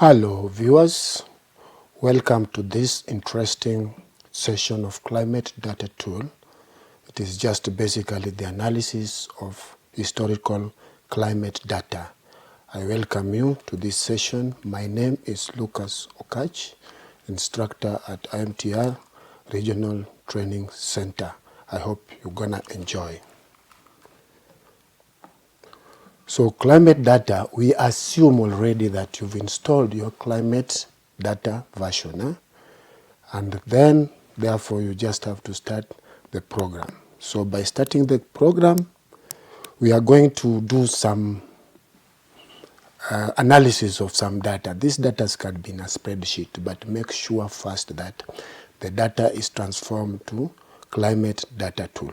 Hello viewers, welcome to this interesting session of Climate Data Tool. It is just basically the analysis of historical climate data. I welcome you to this session. My name is Lucas Okach, instructor at IMTR Regional Training Center. I hope you're gonna enjoy. So climate data, we assume already that you've installed your climate data version, and then therefore you just have to start the program. So by starting the program, we are going to do some analysis of some data. These data can be in a spreadsheet, but make sure first that the data is transformed to climate data tool,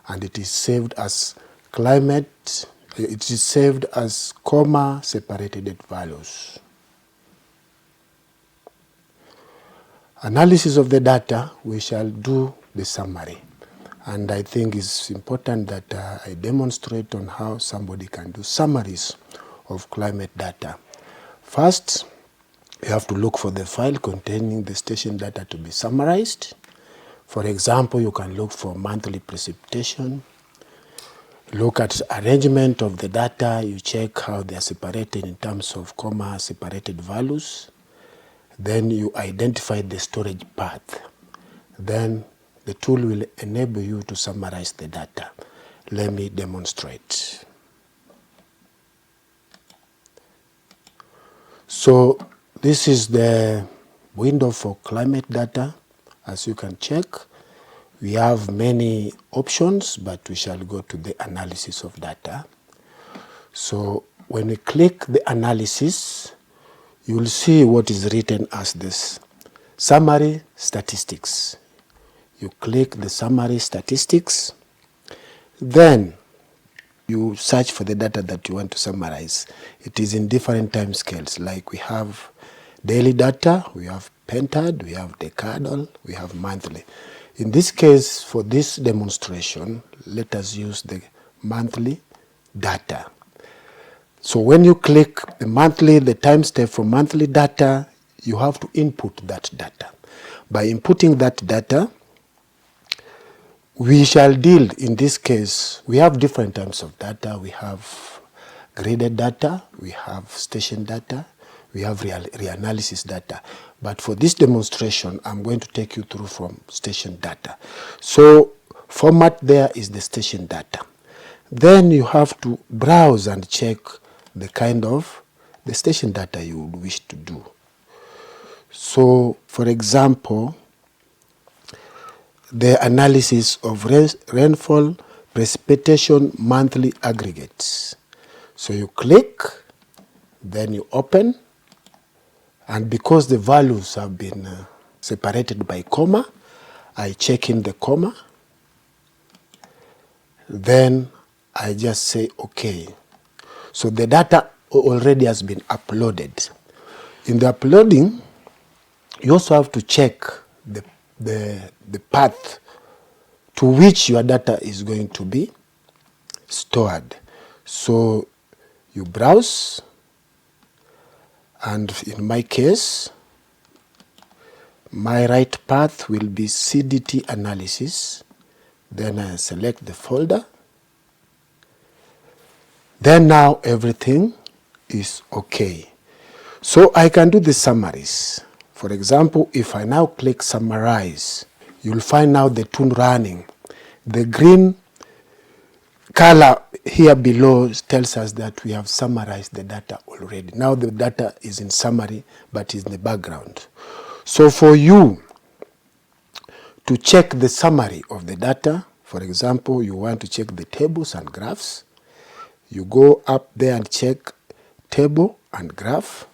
and it is saved as comma separated values. Analysis of the data, we shall do the summary. And I think it's important that I demonstrate on how somebody can do summaries of climate data. First, you have to look for the file containing the station data to be summarized. For example, you can look for monthly precipitation. Look at arrangement of the data, you check how they are separated in terms of comma separated values. Then you identify the storage path. Then the tool will enable you to summarize the data. Let me demonstrate. So this is the window for climate data. As you can check, we have many options, but we shall go to the analysis of data. So when we click the analysis, you will see what is written as this summary statistics. You click the summary statistics, then you search for the data that you want to summarize. It is in different time scales, like we have daily data, we have pentad, we have decadal, we have monthly. In this case, for this demonstration, let us use the monthly data. So when you click the monthly, the time step for monthly data, you have to input that data. By inputting that data, we shall deal, in this case, we have different types of data. We have graded data, we have station data, we have reanalysis data. But for this demonstration, I'm going to take you through from station data. So format there is the station data. Then you have to browse and check the kind of the station data you would wish to do. So for example, the analysis of rainfall, precipitation, monthly aggregates. So you click, then you open, and because the values have been separated by comma, I check in the comma, then I just say OK. So the data already has been uploaded. In the uploading, you also have to check the path to which your data is going to be stored. So you browse, and in my case, my right path will be CDT analysis. Then I select the folder. Then now everything is okay. So I can do the summaries. For example, if I now click summarize, you'll find now the tool running. The green color here below tells us that we have summarized the data already. Now the data is in summary, but is in the background. So for you to check the summary of the data, for example, you want to check the tables and graphs, you go up there and check table and graph.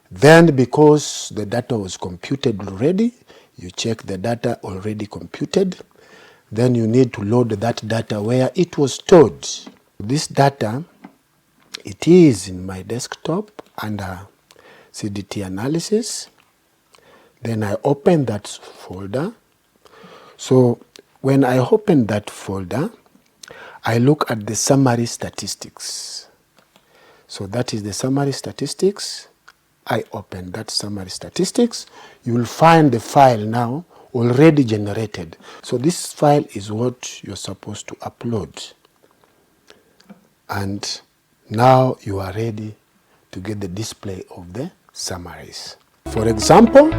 Then because the data was computed already, you check the data already computed. Then you need to load that data where it was stored. This data, it is in my desktop under CDT analysis. Then I open that folder. So when I open that folder, I look at the summary statistics. So that is the summary statistics. I open that summary statistics, you will find the file now already generated. So this file is what you're supposed to upload. And now you are ready to get the display of the summaries. For example,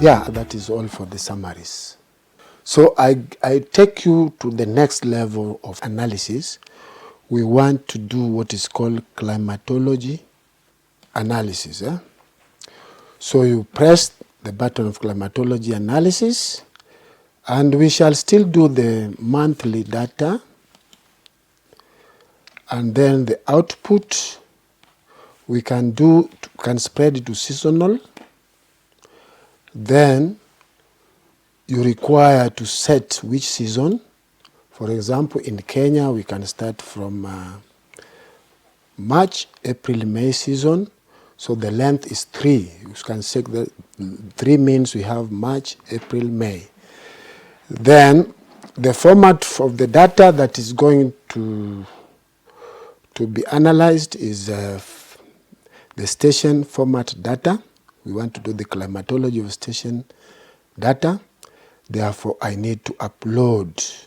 yeah, that is all for the summaries. So I take you to the next level of analysis. We want to do what is called climatology analysis. So you press the button of climatology analysis, and we shall still do the monthly data, and then the output we can spread it to seasonal. Then you require to set which season. For example, in Kenya, we can start from March, April, May season. So the length is 3. You can check that 3 means we have March, April, May. Then the format of the data that is going to be analyzed is the station format data. We want to do the climatology of station data. Therefore, I need to upload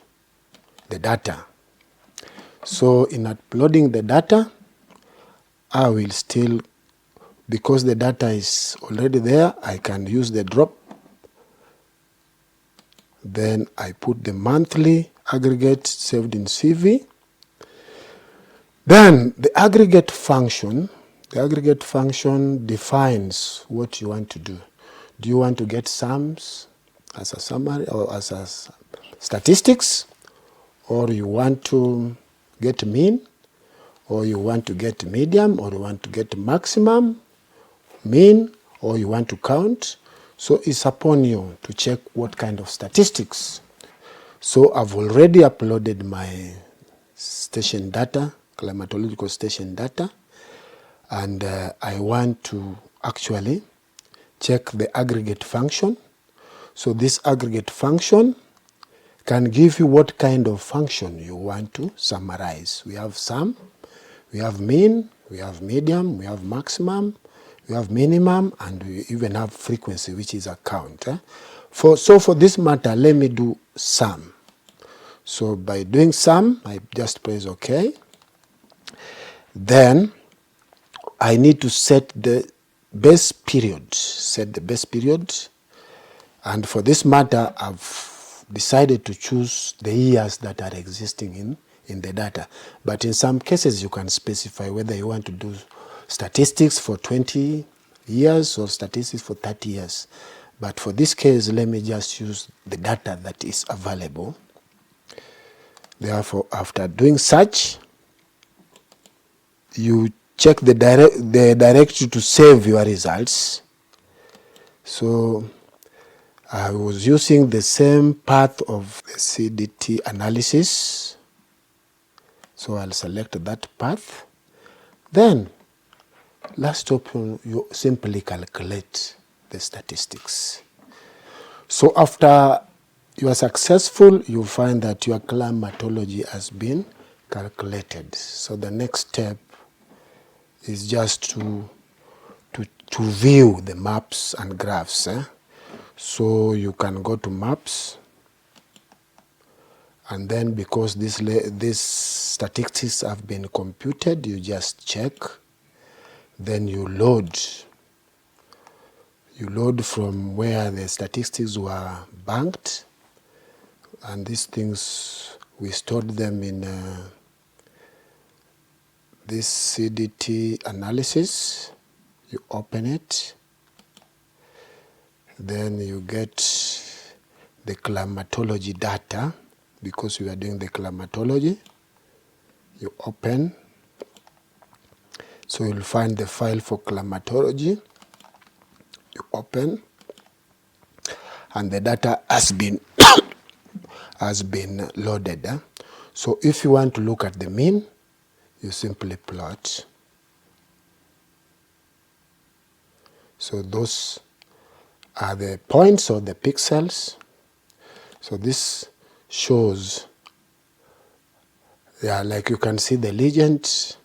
the data. So in uploading the data, I will still, because the data is already there, I can use the drop. Then I put the monthly aggregate saved in CV. Then the aggregate function defines what you want to do. Do you want to get sums as a summary or as a statistics, or you want to get mean, or you want to get medium, or you want to get maximum, mean, or you want to count? So it's upon you to check what kind of statistics. So I've already uploaded my station data, climatological station data, and I want to actually check the aggregate function. So this aggregate function can give you what kind of function you want to summarize. We have sum, we have mean, we have medium, we have maximum, we have minimum, and we even have frequency, which is a count. So for this matter, let me do sum. So by doing sum, I just press OK. Then I need to set the base period. And for this matter, I've decided to choose the years that are existing in the data. But in some cases, you can specify whether you want to do statistics for 20 years or statistics for 30 years. But for this case, let me just use the data that is available. Therefore, after doing such, you check the directory to save your results. So I was using the same path of the CDT analysis. So I'll select that path. Then, last option, you simply calculate the statistics. So after you are successful, you find that your climatology has been calculated. So the next step is just to view the maps and graphs. So you can go to maps, and then because these statistics have been computed, you just check, then you load from where the statistics were banked, and these things, we stored them in this CDT analysis. You open it, then you get the climatology data, because we are doing the climatology. You open, so you'll find the file for climatology. You open, and the data has been loaded. So if you want to look at the mean, you simply plot. So those are the points or the pixels. So this shows, like you can see the legend.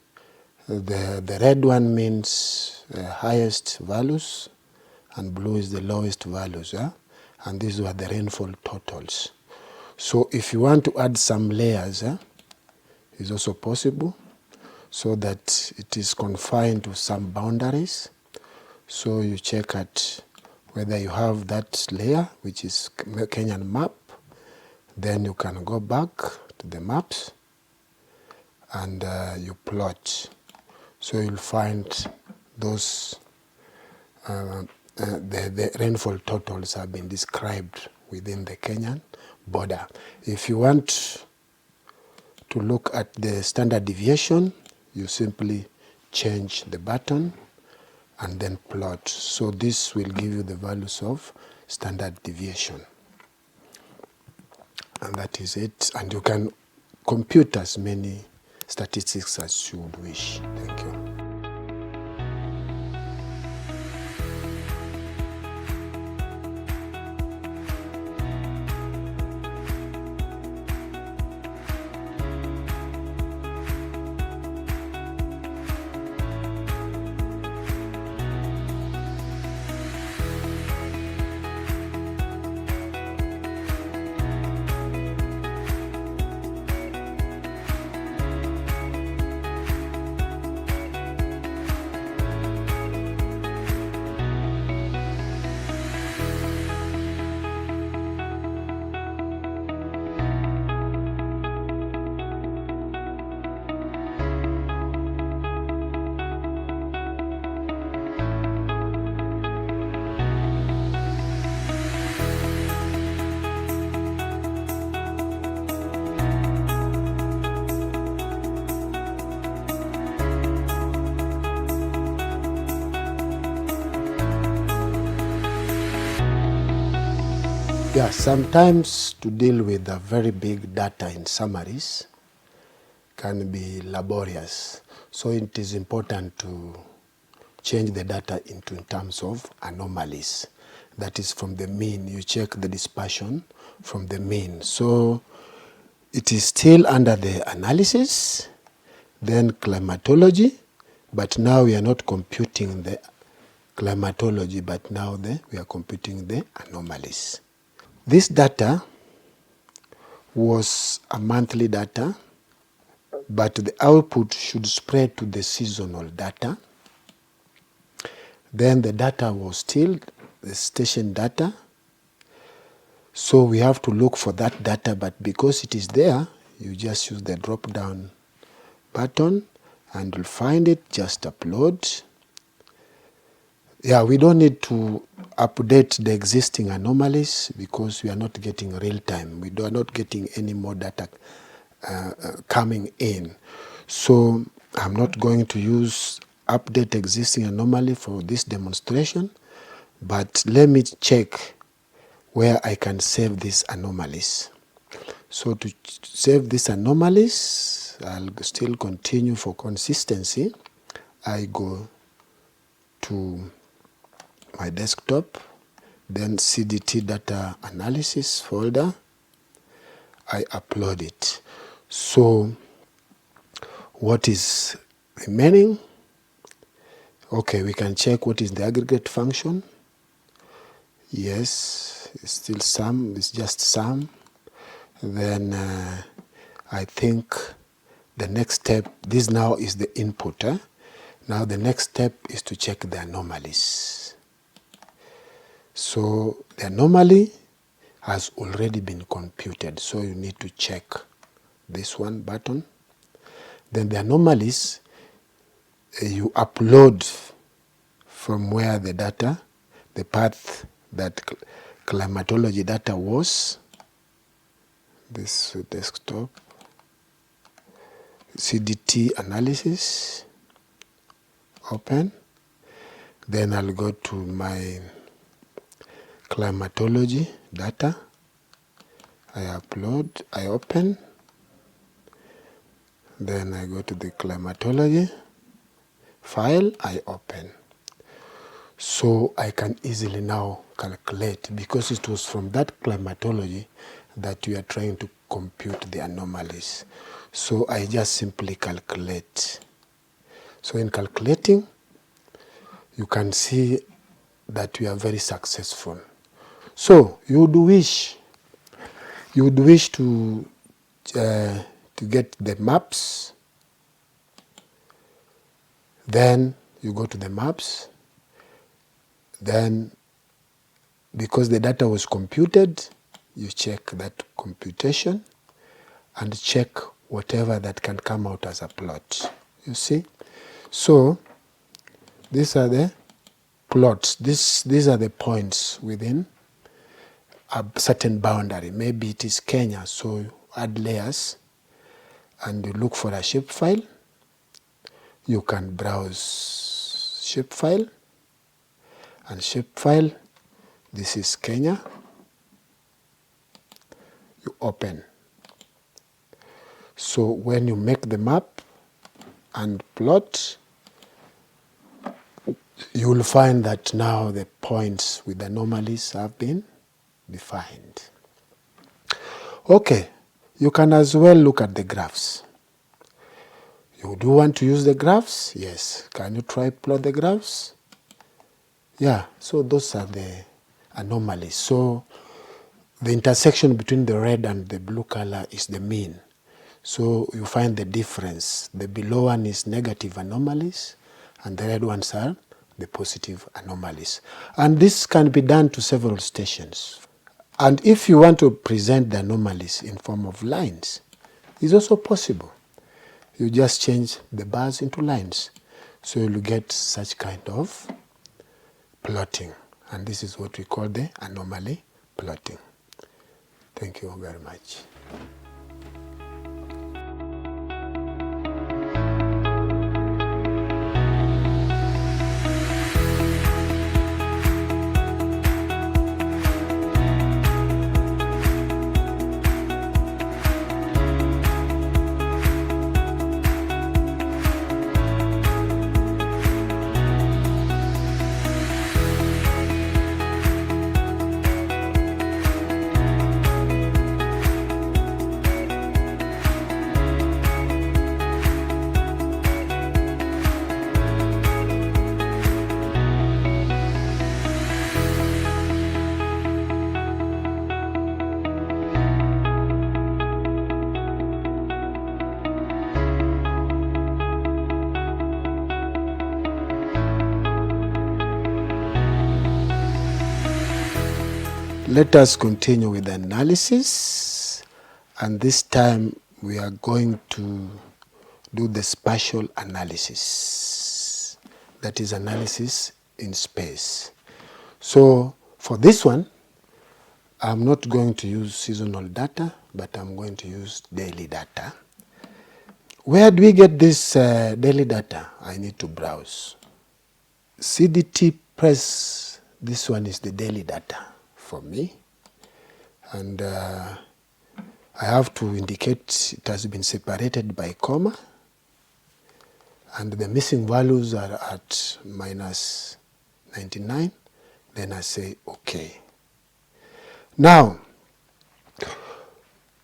The red one means highest values, and blue is the lowest values. And these were the rainfall totals. So if you want to add some layers, is also possible, so that it is confined to some boundaries. So you check at whether you have that layer, which is Kenyan map. Then you can go back to the maps, and you plot. So you'll find those, the rainfall totals have been described within the Kenyan border. If you want to look at the standard deviation, you simply change the button and then plot. So this will give you the values of standard deviation. And that is it. And you can compute as many statistics as you would wish. Thank you. Yeah, sometimes to deal with a very big data in summaries can be laborious. So it is important to change the data in terms of anomalies. That is, from the mean, you check the dispersion from the mean. So it is still under the analysis, then climatology, but now we are not computing the climatology, but now we are computing the anomalies. This data was a monthly data, but the output should spread to the seasonal data. Then the data was still the station data. So we have to look for that data, but because it is there, you just use the drop-down button and you'll find it, just upload. Yeah, we don't need to update the existing anomalies because we are not getting real time. We are not getting any more data coming in. So I'm not going to use update existing anomaly for this demonstration, but let me check where I can save these anomalies. So to save these anomalies, I'll still continue for consistency. I go to my desktop, then CDT data analysis folder, I upload it. So what is remaining Okay, we can check what is the aggregate function. Yes, it's still sum, it's just sum. Then I think the next step, this now is the input. Now the next step is to check the anomalies. So the anomaly has already been computed, so you need to check this one button. Then the anomalies, you upload from where the data, the path that climatology data was, this desktop, CDT analysis, open. Then I'll go to my climatology data. I upload, I open. Then I go to the climatology file, I open. So I can easily now calculate, because it was from that climatology that we are trying to compute the anomalies. So I just simply calculate. So in calculating, you can see that we are very successful. So you would wish to get the maps. Then you go to the maps. Then, because the data was computed, you check that computation and check whatever that can come out as a plot. You see? So these are the plots. These are the points within a certain boundary. Maybe it is Kenya, so you add layers and you look for a shapefile. You can browse shapefile, and shapefile, this is Kenya. You open. So when you make the map and plot, you will find that now the points with anomalies have been defined. Okay, you can as well look at the graphs. You do want to use the graphs? Yes. Can you try plot the graphs? Yeah, so those are the anomalies. So the intersection between the red and the blue color is the mean. So you find the difference. The below one is negative anomalies, and the red ones are the positive anomalies. And this can be done to several stations. And if you want to present the anomalies in form of lines, it's also possible. You just change the bars into lines. So you'll get such kind of plotting. And this is what we call the anomaly plotting. Thank you very much. Let us continue with the analysis, and this time we are going to do the spatial analysis, that is analysis in space. So for this one, I'm not going to use seasonal data, but I'm going to use daily data. Where do we get this daily data? I need to browse. CDT press, this one is the daily data for me, and I have to indicate it has been separated by comma, and the missing values are at minus 99. Then I say OK. Now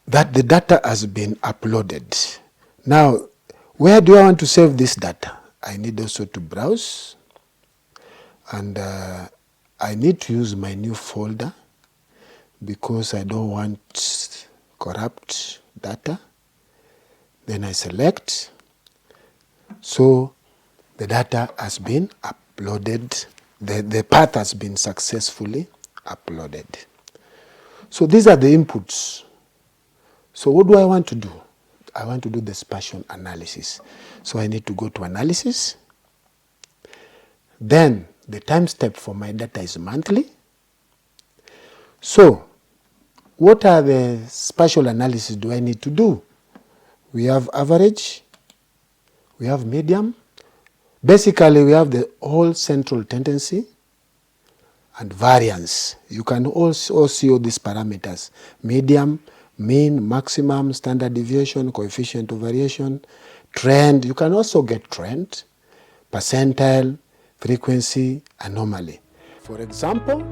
that the data has been uploaded, now where do I want to save this data? I need also to browse. And I need to use my new folder because I don't want corrupt data. Then I select. So the data has been uploaded. The path has been successfully uploaded. So these are the inputs. So what do I want to do? I want to do the spatial analysis. So I need to go to analysis. Then the time step for my data is monthly. So what are the spatial analysis do I need to do? We have average, we have median. Basically, we have the whole central tendency and variance. You can also see all these parameters: median, mean, maximum, standard deviation, coefficient of variation, trend. You can also get trend, percentile, frequency, anomaly. For example,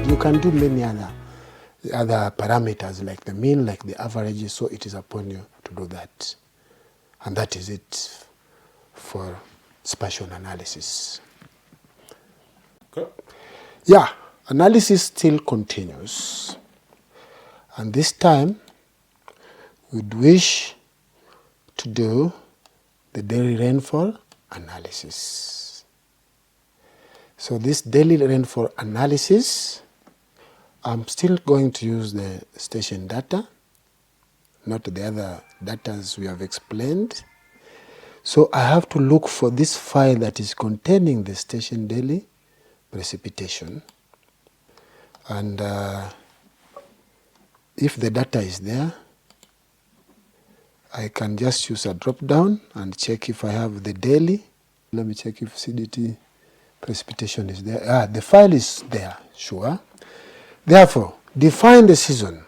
you can do many other parameters like the mean, like the average, so it is upon you to do that. And that is it for spatial analysis. Okay. Yeah, analysis still continues. And this time, we'd wish to do the daily rainfall analysis. So this daily rainfall analysis, I'm still going to use the station data, not the other data we have explained. So I have to look for this file that is containing the station daily precipitation. And if the data is there, I can just use a drop down and check if I have the daily. Let me check if CDT precipitation is there. The file is there, sure. Therefore, define the season,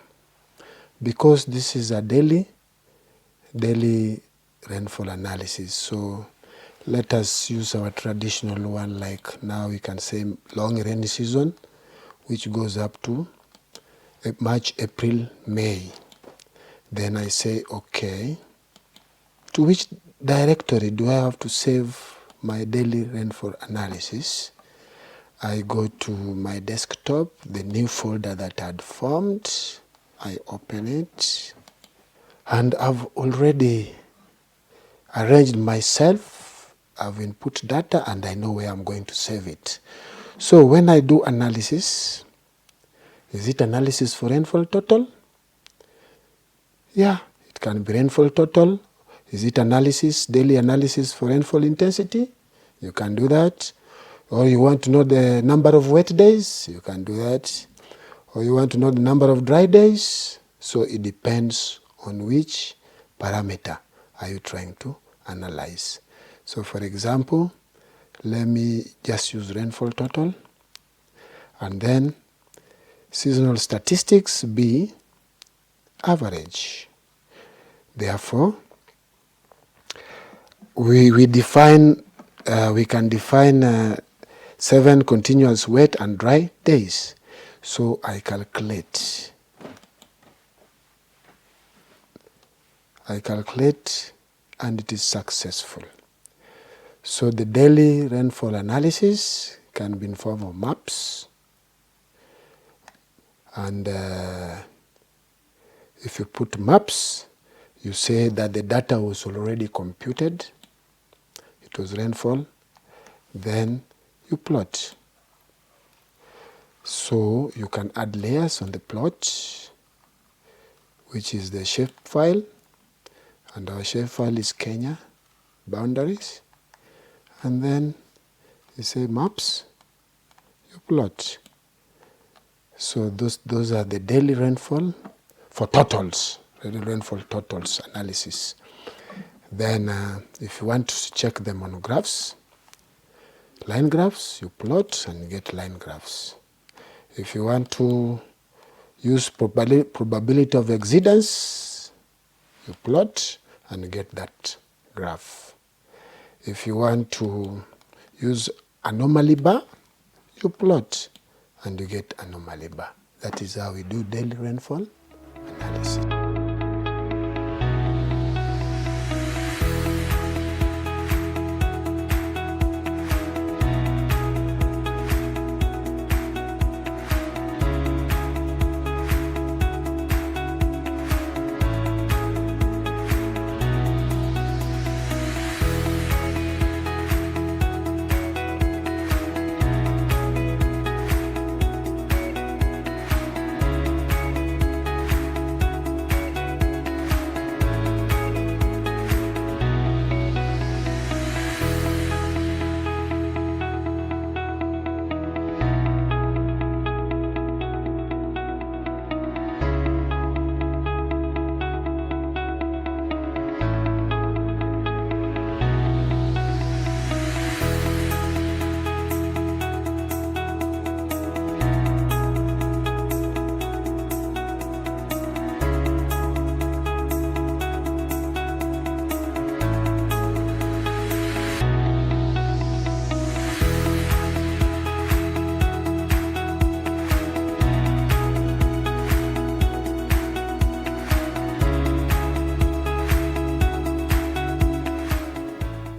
because this is a daily rainfall analysis. So let us use our traditional one, like now we can say long rainy season, which goes up to March, April, May. Then I say, okay, to which directory do I have to save my daily rainfall analysis? I go to my desktop, the new folder that I had formed, I open it, and I've already arranged myself, I've input data, and I know where I'm going to save it. So when I do analysis, is it analysis for rainfall total? Yeah, it can be rainfall total. Is it analysis, daily analysis for rainfall intensity? You can do that. Or you want to know the number of wet days? You can do that. Or you want to know the number of dry days? So it depends on which parameter are you trying to analyze. So for example, let me just use rainfall total, and then seasonal statistics be average. Therefore, we can define 7 continuous wet and dry days. So I calculate and it is successful. So the daily rainfall analysis can be in form of maps, and if you put maps, you say that the data was already computed, it was rainfall, then you plot. So you can add layers on the plot, which is the shapefile, and our shapefile is Kenya boundaries, and then you say maps, you plot. So those are the daily rainfall for totals, daily rainfall totals analysis. Then if you want to check them on graphs, line graphs, you plot and you get line graphs. If you want to use probability of exceedance, you plot and you get that graph. If you want to use anomaly bar, you plot and you get anomaly bar. That is how we do daily rainfall analysis.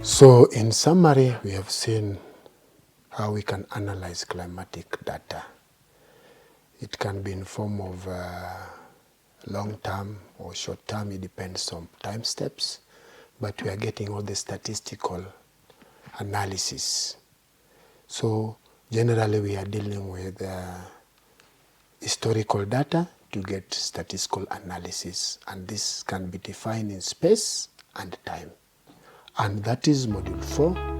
So in summary, we have seen how we can analyze climatic data. It can be in form of long-term or short-term, it depends on time steps, but we are getting all the statistical analysis. So generally we are dealing with historical data to get statistical analysis, and this can be defined in space and time. And that is module 4.